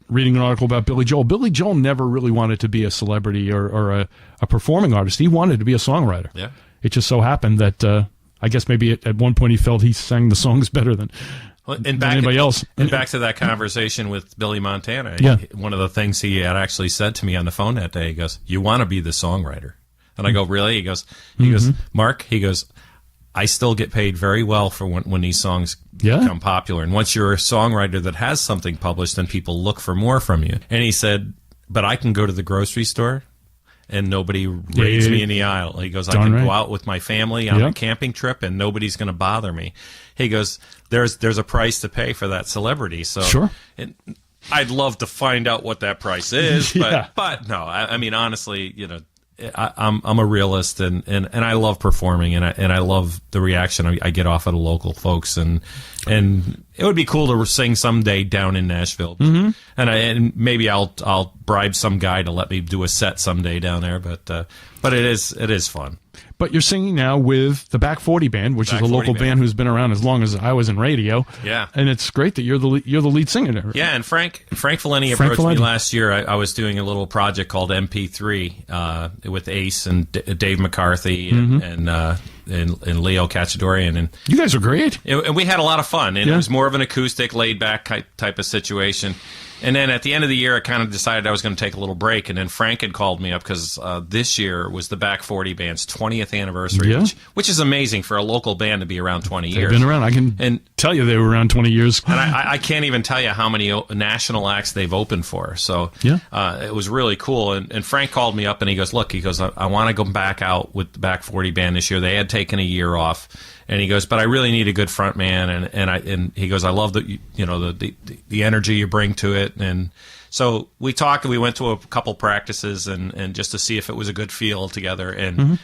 S2: reading an article about Billy Joel. Billy Joel never really wanted to be a celebrity or a performing artist. He wanted to be a songwriter.
S3: Yeah.
S2: It just so happened that I guess maybe at one point he felt he sang the songs better than anybody else.
S3: And back to that conversation with Billy Montana.
S2: Yeah.
S3: One of the things he had actually said to me on the phone that day, he goes, "You want to be the songwriter?" And I go, "Really?" He goes, "Mark," he goes, "I still get paid very well for when these songs become popular. And once you're a songwriter that has something published, then people look for more from you." And he said, "But I can go to the grocery store and nobody raids me in the aisle." He goes, "I can go out with my family on a camping trip and nobody's going to bother me." He goes, there's a price to pay for that celebrity. So
S2: Sure.
S3: I'd love to find out what that price is, but no, I mean, honestly, I'm a realist, and I love performing, and I love the reaction I get off of the local folks, and it would be cool to sing someday down in Nashville, and maybe I'll bribe some guy to let me do a set someday down there, but it is fun.
S2: But you're singing now with the Back 40 Band, which is a local band who's been around as long as I was in radio.
S3: Yeah,
S2: and it's great that you're the lead singer there.
S3: Yeah, and Frank Valenti approached me last year. I was doing a little project called MP3 with Ace and Dave McCarthy and Leo Cacciadorian, and
S2: you guys are great.
S3: And we had a lot of fun, and it was more of an acoustic, laid back type of situation. And then at the end of the year, I kind of decided I was going to take a little break. And then Frank had called me up because this year was the Back 40 Band's 20th anniversary, which is amazing for a local band to be around 20 years.
S2: They've been around. I can tell you they were around 20 years.
S3: And I can't even tell you how many national acts they've opened for. So it was really cool. And Frank called me up and he goes, "Look," he goes, "I want to go back out with the Back 40 Band this year. They had taken a year off." And he goes, "But I really need a good front man." And he goes, "I love the energy you bring to it." And so we talked, and we went to a couple practices and just to see if it was a good feel together. And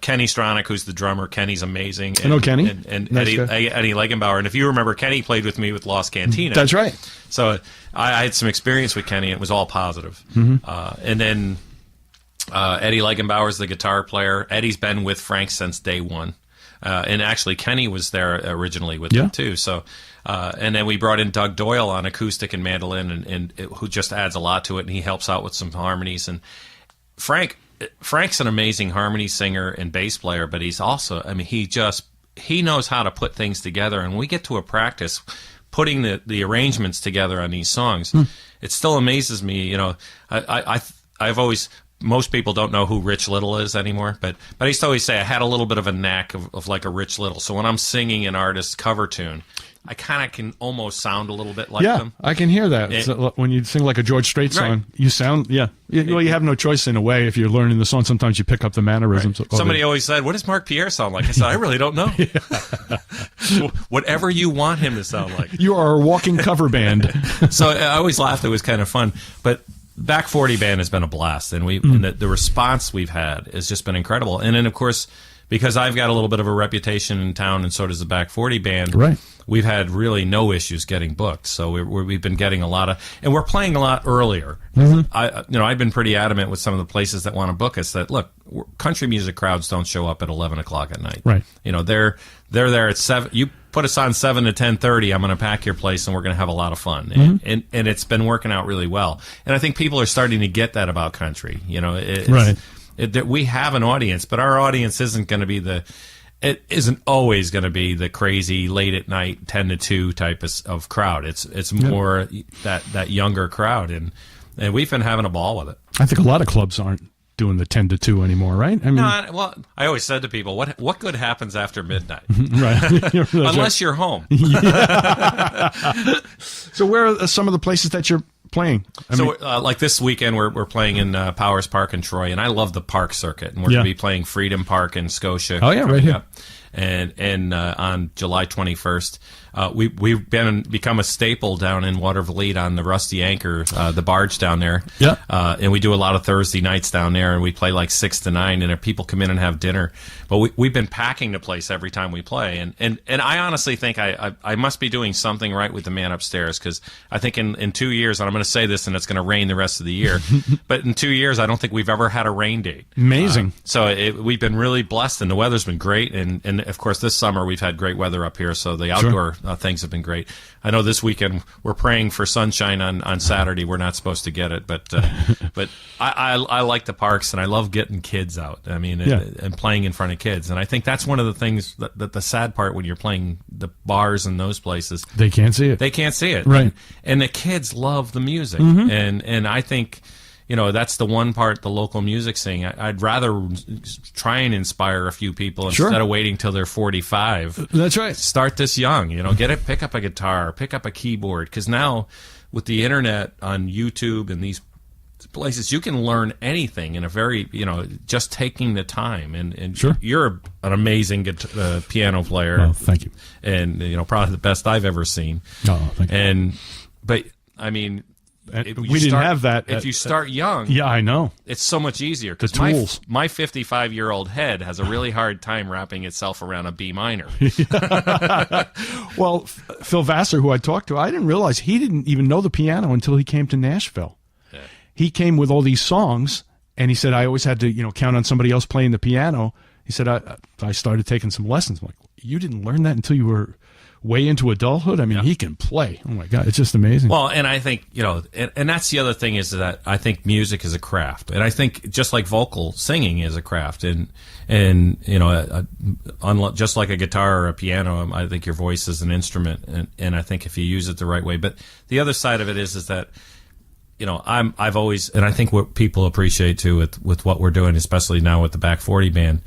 S3: Kenny Stronach, who's the drummer, Kenny's amazing. And,
S2: I know Kenny.
S3: And
S2: nice
S3: Eddie Legenbauer. And if you remember, Kenny played with me with Lost Cantina.
S2: That's right.
S3: So I had some experience with Kenny. It was all positive. And then Eddie Legenbauer is the guitar player. Eddie's been with Frank since day one. And actually, Kenny was there originally with them too. So, and then we brought in Doug Doyle on acoustic and mandolin, who just adds a lot to it, and he helps out with some harmonies. And Frank's an amazing harmony singer and bass player, but he's also, I mean, he knows how to put things together. And when we get to a practice, putting the arrangements together on these songs, it still amazes me. I've always. Most people don't know who Rich Little is anymore, but I used to always say I had a little bit of a knack of like a Rich Little. So when I'm singing an artist's cover tune, I kind of can almost sound a little bit like them.
S2: I can hear that. So when you sing like a George Strait song, you sound, well, you have no choice in a way. If you're learning the song, sometimes you pick up the mannerisms.
S3: Somebody always said, "What does Mark Pierre sound like?" I said, "I really don't know." Whatever you want him to sound like.
S2: You are a walking cover band.
S3: So I always laughed. It was kind of fun. But Back 40 band has been a blast, and and the response we've had has just been incredible. And then, of course, because I've got a little bit of a reputation in town, and so does the Back 40 band.
S2: Right.
S3: We've had really no issues getting booked. So we've been getting a lot of, and we're playing a lot earlier. I've been pretty adamant with some of the places that want to book us that, look, country music crowds don't show up at 11 o'clock at night.
S2: Right.
S3: They're there at 7. You put us on 7 to 10:30. I'm going to pack your place, and we're going to have a lot of fun. And it's been working out really well. And I think people are starting to get that about country. That we have an audience, but our audience isn't going to be it isn't always going to be the crazy late at night 10 to 2 type of crowd. It's more that younger crowd, and we've been having a ball with it.
S2: I think a lot of clubs aren't doing the 10 to 2 anymore, right? I mean,
S3: I always said to people, what good happens after midnight?
S2: Right.
S3: Unless you're home.
S2: So where are some of the places that you're playing?
S3: Like this weekend, we're playing in Powers Park in Troy, and I love the park circuit, and we're going to be playing Freedom Park in Scotia.
S2: Oh yeah, right here.
S3: And on July 21st, we've become a staple down in Watervliet on the Rusty Anchor, the barge down there.
S2: Yeah.
S3: And we do a lot of Thursday nights down there, and we play like 6 to 9, and people come in and have dinner. But we've been packing the place every time we play, and I honestly think I must be doing something right with the man upstairs, because I think in 2 years, and I'm going to say this, and it's going to rain the rest of the year, but in 2 years, I don't think we've ever had a rain date.
S2: Amazing.
S3: So we've been really blessed, and the weather's been great, and of course this summer we've had great weather up here, so the outdoor things have been great. I know this weekend we're praying for sunshine on Saturday. We're not supposed to get it, but I like the parks, and I love getting kids out. I mean, and playing in front of kids, and I think that's one of the things that the sad part when you're playing the bars and those places,
S2: they can't see it.
S3: They can't see it,
S2: right?
S3: And the kids love the music, and I think, that's the one part, the local music scene. I'd rather try and inspire a few people instead of waiting till they're 45.
S2: That's right.
S3: Start this young, pick up a guitar, pick up a keyboard, because now with the internet on YouTube and these places, you can learn anything in a very, just taking the time. And you're an amazing piano player.
S2: Oh, thank you.
S3: And, probably the best I've ever seen.
S2: Oh, thank you.
S3: But, I mean,
S2: we didn't have that.
S3: If you start young,
S2: yeah, I know,
S3: it's so much easier.
S2: The tools.
S3: My 55-year-old head has a really hard time wrapping itself around a B minor.
S2: Well, Phil Vassar, who I talked to, I didn't realize he didn't even know the piano until he came to Nashville. Yeah. He came with all these songs, and he said, I always had to, count on somebody else playing the piano. He said, I started taking some lessons. I'm like, you didn't learn that until you were way into adulthood? I mean, he can play. Oh my God, it's just amazing.
S3: Well, and I think, and that's the other thing, is that I think music is a craft. And I think just like vocal singing is a craft, and just like a guitar or a piano, I think your voice is an instrument, and I think if you use it the right way. But the other side of it is that, I've always, and I think what people appreciate too with what we're doing, especially now with the Back 40 band,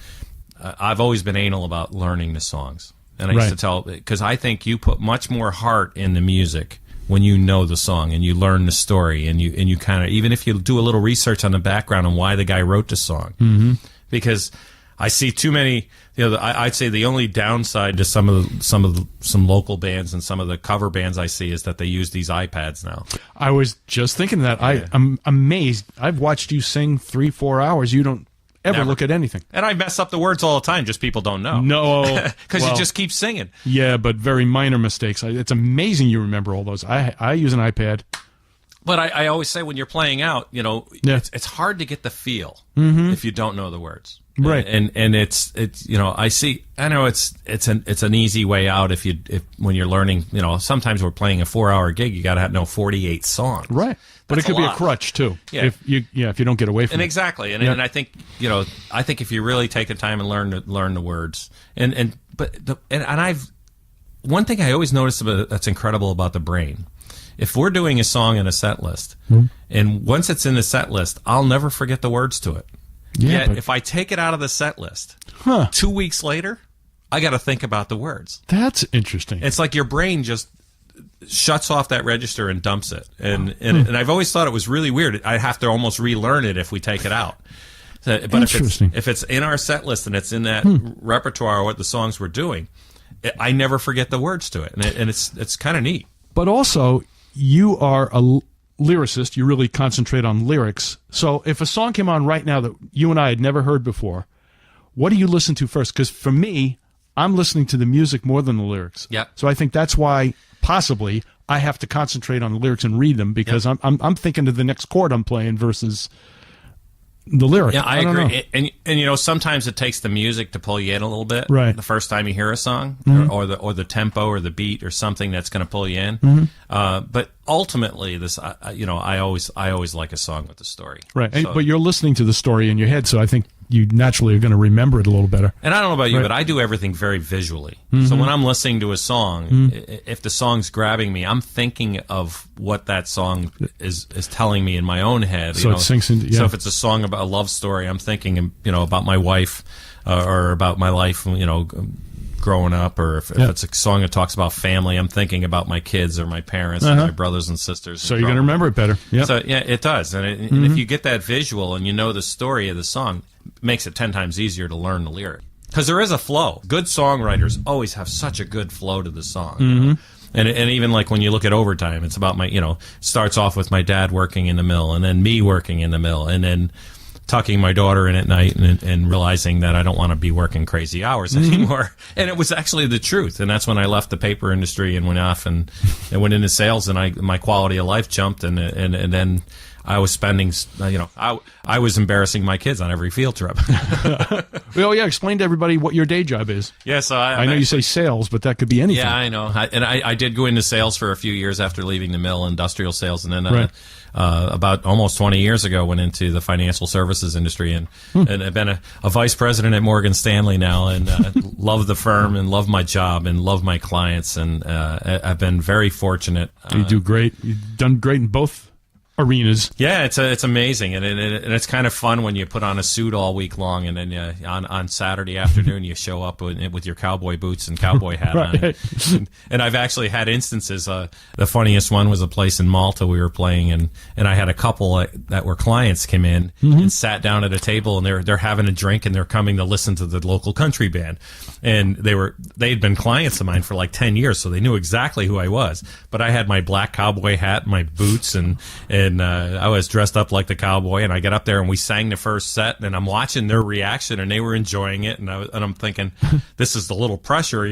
S3: I've always been anal about learning the songs. And I used to tell, because I think you put much more heart in the music when you know the song and you learn the story, and you kind of, even if you do a little research on the background and why the guy wrote the song, because I see too many. I'd say the only downside to some local bands and some of the cover bands I see is that they use these iPads now. I
S2: was just thinking that. I'm amazed. I've watched you sing 3-4 hours. You don't ever look at anything.
S3: And I mess up the words all the time, just people don't know.
S2: No.
S3: Because you just keep singing.
S2: Yeah, but very minor mistakes. It's amazing you remember all those. I use an iPad.
S3: But I always say when you're playing out, it's hard to get the feel if you don't know the words.
S2: Right.
S3: And it's I know it's an easy way out if when you're learning, sometimes we're playing a 4-hour gig, you got to know 48 songs.
S2: Right. But it could be a crutch too. Yeah. If you don't get away from it.
S3: Exactly. And I think if you really take the time and learn the words, and I've one thing I always notice that's incredible about the brain. If we're doing a song in a set list, and once it's in the set list, I'll never forget the words to it.
S2: Yeah,
S3: Yet, if I take it out of the set list, 2 weeks later, I got to think about the words.
S2: That's interesting.
S3: It's like your brain just shuts off that register and dumps it. And I've always thought it was really weird. I have to almost relearn it if we take it out. But if it's in our set list and it's in that repertoire of what the songs we're doing, I never forget the words to it. And it's kind of neat.
S2: But also, you are a lyricist. You really concentrate on lyrics. So if a song came on right now that you and I had never heard before, what do you listen to first? Because for me, I'm listening to the music more than the lyrics.
S3: Yep.
S2: So I think that's why possibly I have to concentrate on the lyrics and read them, because I'm thinking of the next chord I'm playing versus the lyric.
S3: Yeah, I
S2: don't
S3: agree.
S2: know.
S3: And you know, sometimes it takes the music to pull you in a little bit.
S2: Right.
S3: The first time you hear a song, or the tempo or the beat or something that's going to pull you in. But ultimately, this you know, I always like a song with a story.
S2: Right.
S3: So,
S2: But you're listening to the story in your head, so I think you naturally are going to remember it a little better.
S3: and I don't know about you,
S2: Right.
S3: but I do everything very visually. So when I'm listening to a song, if the song's grabbing me, I'm thinking of what that song is telling me in my own head.
S2: So
S3: you
S2: it
S3: know?
S2: sinks into- yeah.
S3: So if it's a song about a love story, I'm thinking, you know, about my wife or about my life, you know, growing up. Or if it's a song that talks about family, I'm thinking about my kids or my parents or my brothers and sisters.
S2: So you're going to remember it better. Yeah.
S3: So yeah, it does. And, and if you get that visual and you know the story of the song, it makes it 10 times easier to learn the lyric. Because there is a flow. Good songwriters always have such a good flow to the song. You know? And even like when you look at Overtime, it's about it starts off with my dad working in the mill, and then me working in the mill, and then tucking my daughter in at night and realizing that I don't want to be working crazy hours anymore. And it was actually the truth. And that's when I left the paper industry and went off and went into sales, and my quality of life jumped, and then I was spending, I was embarrassing my kids on every field trip.
S2: Well, yeah, explain to everybody what your day job is.
S3: Yeah, so
S2: I know you say sales, but that could be anything.
S3: Yeah, I know. I did go into sales for a few years after leaving the mill, industrial sales, and then
S2: Right.
S3: about almost 20 years ago went into the financial services industry, and I've been a vice president at Morgan Stanley now, and love the firm and love my job and love my clients, and I've been very fortunate.
S2: You do great. You've done great in both arenas.
S3: Yeah, it's amazing, and it's kind of fun when you put on a suit all week long, and then on Saturday afternoon you show up with your cowboy boots and cowboy hat
S2: Right.
S3: on. And I've actually had instances. The funniest one was a place in Malta we were playing, and I had a couple that were clients came in and sat down at a table, and they're having a drink, and they're coming to listen to the local country band, and they'd been clients of mine for like 10 years, so they knew exactly who I was. But I had my black cowboy hat, my boots, and I was dressed up like the cowboy, and I got up there and we sang the first set, and I'm watching their reaction, and they were enjoying it, and I'm thinking, this is the little pressure,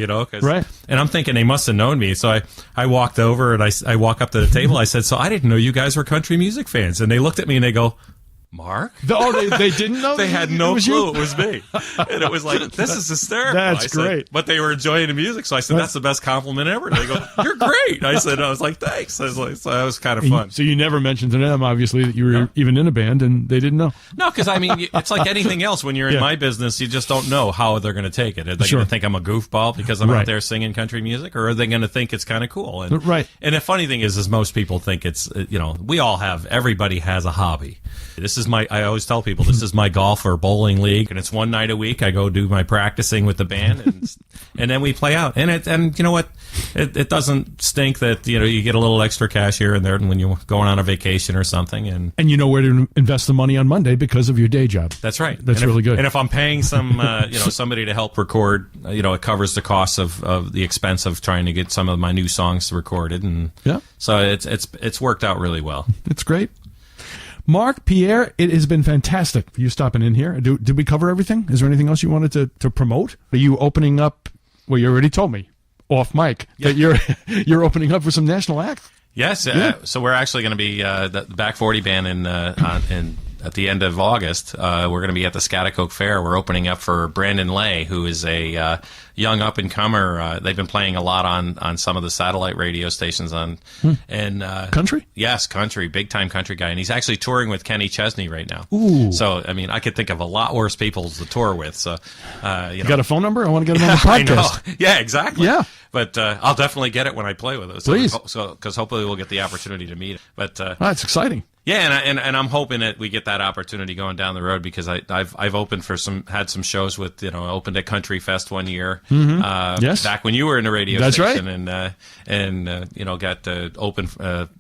S2: Right.
S3: And I'm thinking they must have known me, so I walked over and I walk up to the table. I said, so I didn't know you guys were country music fans, and they looked at me and they go, Mark?
S2: They didn't know?
S3: They had no
S2: was
S3: clue
S2: you?
S3: it was me. And it was like, this is hysterical.
S2: That's
S3: I said,
S2: great.
S3: but they were enjoying the music, so I said, that's the best compliment ever. And they go, you're great. I was like, thanks. I was like, so that was kind of fun.
S2: So you never mentioned to them, obviously, that you were even in a band, and they didn't know.
S3: No, because I mean, it's like anything else. When you're in my business, you just don't know how they're going to take it. Are they going to think I'm a goofball because I'm
S2: Right.
S3: out there singing country music, or are they going to think it's kind of cool? And,
S2: Right.
S3: And the funny thing is most people think it's, everybody has a hobby. I always tell people, this is my golf or bowling league, and it's one night a week. I go do my practicing with the band, and then we play out. And you know what? It doesn't stink that you get a little extra cash here and there when you're going on a vacation or something. And
S2: you know where to invest the money on Monday because of your day job.
S3: that's right.
S2: That's really good.
S3: And if I'm paying somebody to help record, it covers the cost of the expense of trying to get some of my new songs recorded, and so it's worked out really well.
S2: It's great. Mark Pierre, it has been fantastic for you stopping in here. Did we cover everything? Is there anything else you wanted to promote? Are you opening up? Well, you already told me off mic that you're opening up for some national acts.
S3: Yes, so we're actually going to be the Back 40 band in at the end of August. We're going to be at the Scotticoke Fair. We're opening up for Brandon Lay, who is a young up and comer. They've been playing a lot on some of the satellite radio stations and
S2: Country?
S3: Yes, country, big time country guy, and he's actually touring with Kenny Chesney right now.
S2: Ooh.
S3: So I mean, I could think of a lot worse people to tour with. So
S2: You got a phone number? I want to get him on the podcast.
S3: I know. Yeah, exactly.
S2: Yeah.
S3: But I'll definitely get it when I play with us.
S2: Please.
S3: Because hopefully we'll get the opportunity to meet him. But
S2: That's exciting.
S3: yeah, and I'm hoping that we get that opportunity going down the road, because I've opened for had some shows with opened at Country Fest one year.
S2: Yes.
S3: Back when you were in the radio
S2: That's
S3: station,
S2: right.
S3: and got to open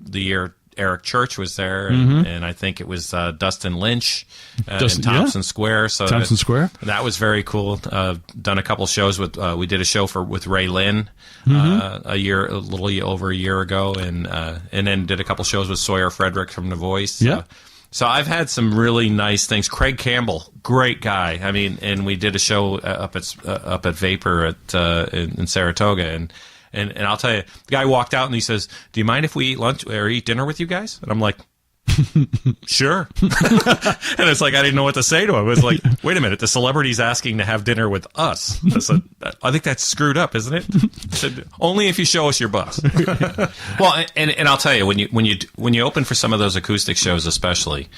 S3: the year Eric Church was there, and I think it was Dustin Lynch in Thompson Square. So
S2: Thompson Square.
S3: That was very cool. Done a couple shows with. We did a show with Ray Lynn a little over a year ago, and then did a couple shows with Sawyer Frederick from The Voice.
S2: Yeah.
S3: So I've had some really nice things. Craig Campbell, great guy. I mean, and we did a show up at Vapor in Saratoga, and I'll tell you, the guy walked out and he says, "Do you mind if we eat lunch or eat dinner with you guys?" And I'm like, "Sure." And it's like I didn't know what to say to him. It was like, "Wait a minute, the celebrity's asking to have dinner with us." I said, "I think that's screwed up, isn't it?" I said, "Only if you show us your bus." Well, and I'll tell you, when you open for some of those acoustic shows, especially,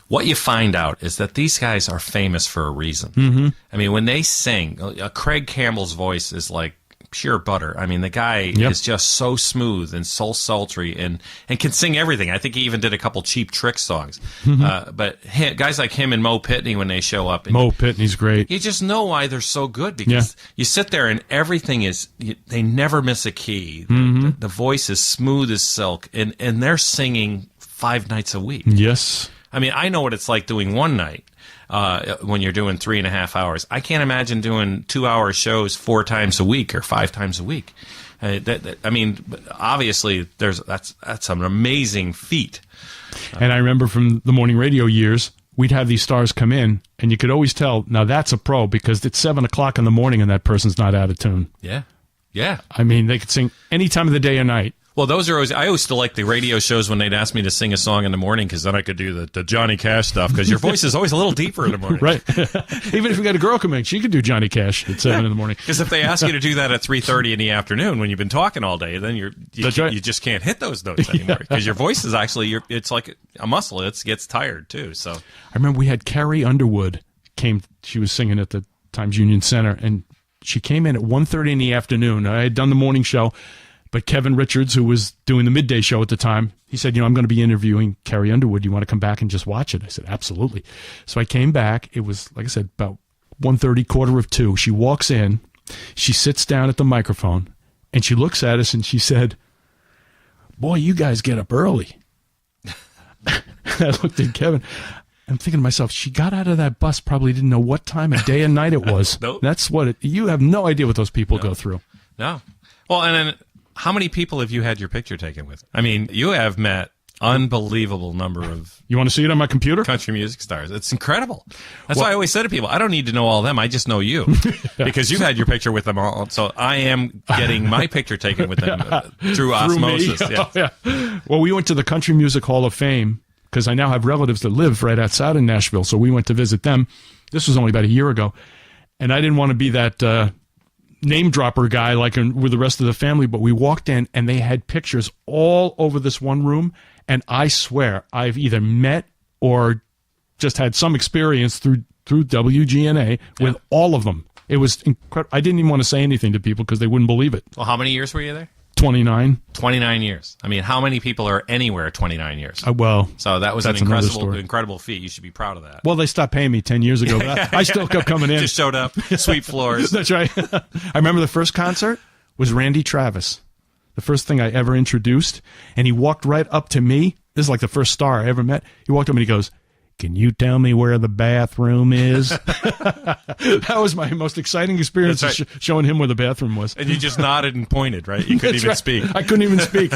S3: what you find out is that these guys are famous for a reason. I mean, when they sing, Craig Campbell's voice is like pure butter. I mean, the guy is just so smooth and so sultry and can sing everything. I think he even did a couple Cheap Trick songs. But guys like him and Mo Pitney, when they show up,
S2: Mo Pitney's great.
S3: You just know why they're so good, because you sit there and everything is, they never miss a key. The voice is smooth as silk, and they're singing 5 nights a week.
S2: Yes.
S3: I mean, I know what it's like doing one night. When you're doing 3.5 hours, I can't imagine doing 2-hour shows 4 times a week or 5 times a week. I mean, obviously, that's an amazing feat.
S2: And I remember from the morning radio years, we'd have these stars come in, and you could always tell, now that's a pro, because it's 7 o'clock in the morning and that person's not out of tune.
S3: Yeah.
S2: I mean, they could sing any time of the day or night.
S3: Well, those are always. I used to like the radio shows when they'd ask me to sing a song in the morning, because then I could do the Johnny Cash stuff, because your voice is always a little deeper in the morning.
S2: Right. Even if you got a girl come in, she could do Johnny Cash at 7 in the morning.
S3: Because if they ask you to do that at 3:30 in the afternoon when you've been talking all day, then you just can't hit those notes anymore, because your voice is actually it's like a muscle. It gets tired too. So
S2: I remember we had Carrie Underwood came. She was singing at the Times Union Center, and she came in at 1:30 in the afternoon. I had done the morning show. But Kevin Richards, who was doing the midday show at the time, he said, I'm going to be interviewing Carrie Underwood. You want to come back and just watch it? I said, absolutely. So I came back. It was, like I said, about 1:30, 1:45. She walks in. She sits down at the microphone, and she looks at us, and she said, "Boy, you guys get up early." I looked at Kevin. I'm thinking to myself, she got out of that bus, probably didn't know what time of day and night it was.
S3: Nope.
S2: That's what you have no idea what those people go through.
S3: No. Well, and then how many people have you had your picture taken with? I mean, you have met unbelievable number of.
S2: You want to see it on my computer?
S3: Country music stars. It's incredible. That's why I always say to people, I don't need to know all of them. I just know you, because you've had your picture with them all. So I am getting my picture taken with them through osmosis.
S2: Yes. Well, we went to the Country Music Hall of Fame, because I now have relatives that live right outside of Nashville. So we went to visit them. This was only about a year ago, and I didn't want to be that name dropper guy like with the rest of the family, but we walked in and they had pictures all over this one room, and I swear I've either met or just had some experience through WGNA with all of them. It was incredible. I didn't even want to say anything to people because they wouldn't believe it.
S3: Well, how many years were you there?
S2: 29.
S3: 29 years. I mean, how many people are anywhere 29 years?
S2: Well,
S3: so that was an incredible feat. You should be proud of that.
S2: Well, they stopped paying me 10 years ago, but I still kept coming in.
S3: Just showed up, sweep floors.
S2: That's right. I remember the first concert was Randy Travis, the first thing I ever introduced, and he walked right up to me. This is like the first star I ever met. He walked up and he goes, "Can you tell me where the bathroom is?" That was my most exciting experience, right. Showing him where the bathroom was.
S3: And you just nodded and pointed, right? You couldn't even speak.
S2: I couldn't even speak.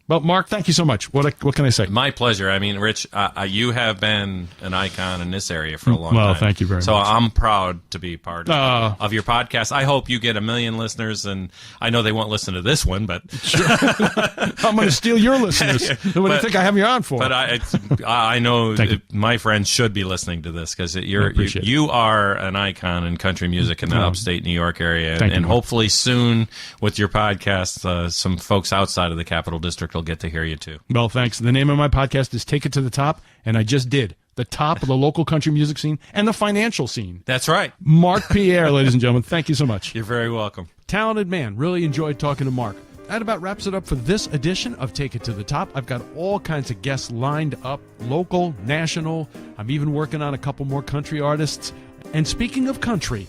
S2: Well, Mark, thank you so much. What can I say?
S3: My pleasure. I mean, Rich, you have been an icon in this area for a long time.
S2: Well, thank you very much.
S3: So I'm proud to be part of your podcast. I hope you get 1 million listeners, and I know they won't listen to this one, but
S2: sure. I'm going to steal your listeners. What do you think I have you on for?
S3: But I know my friends should be listening to this, because you are an icon in country music in the upstate New York area, and hopefully soon with your podcast, some folks outside of the Capital District will get to hear you too.
S2: Well, thanks. The name of my podcast is Take It to the Top, and I just did. The top of the local country music scene and the financial scene.
S3: That's right.
S2: Mark Pierre, ladies and gentlemen, thank you so much.
S3: You're very welcome.
S2: Talented man. Really enjoyed talking to Mark. That about wraps it up for this edition of Take It to the Top. I've got all kinds of guests lined up, local, national. I'm even working on a couple more country artists. And speaking of country,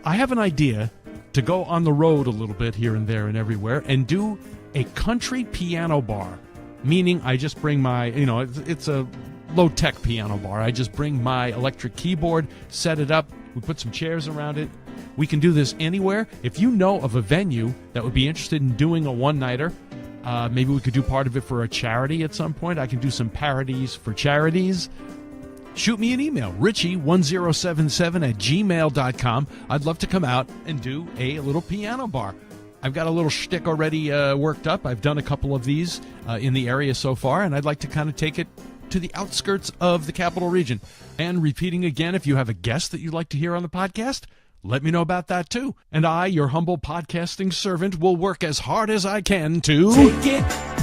S2: I have an idea to go on the road a little bit here and there and everywhere and do a country piano bar meaning I just bring my, it's a low-tech piano bar. I just bring my electric keyboard, set it up, we put some chairs around it. We can do this anywhere. If you know of a venue that would be interested in doing a one-nighter, maybe we could do part of it for a charity at some point. I can do some parodies for charities. Shoot me an email, richie1077@gmail.com. I'd love to come out and do a little piano bar. I've got a little shtick already worked up. I've done a couple of these in the area so far, and I'd like to kind of take it to the outskirts of the capital region. And repeating again, if you have a guest that you'd like to hear on the podcast, let me know about that too. And I, your humble podcasting servant, will work as hard as I can to
S1: take it